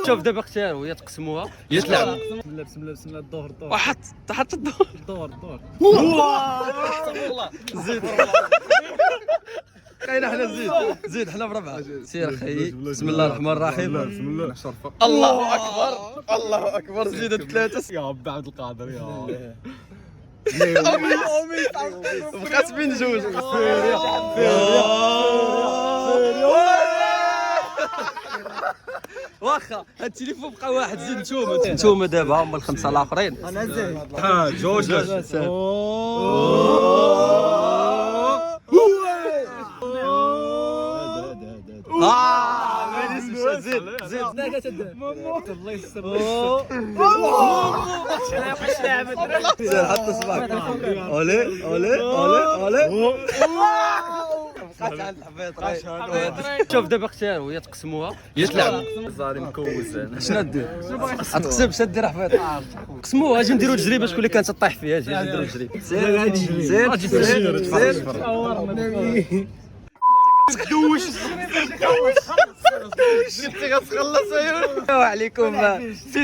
شوف دابا اختاروا يا تقسموها يا تلعبوا. بسم الله الظهر وحط حط الدور. الظهر زيد خلينا حنا زيد حنا بربعه. سير اخي بسم الله الرحمن الرحيم. بسم الله شرفه. الله اكبر الله اكبر. زيدت ثلاثه يا عبد القادر يا بقات بين جوج. واخا هاد التليفون بقى واحد. زيد نتوما دابا هما الخمسه الاخرين. انا زين جوج زيد الله يستر سير حط صباعك. اولي اولي اولي اولي. شوف دابا اختاروا يا تقسموها يا تلعبوا. زاري مكوز. شنو دير؟ غتقسم باش دير حفيظ. قسموها اجي نديروا تجربه شكون اللي كانت تطيح فيها. اجي نديروا تجربه. سير تدوش قلت غتخلص. وعليكم 50-50.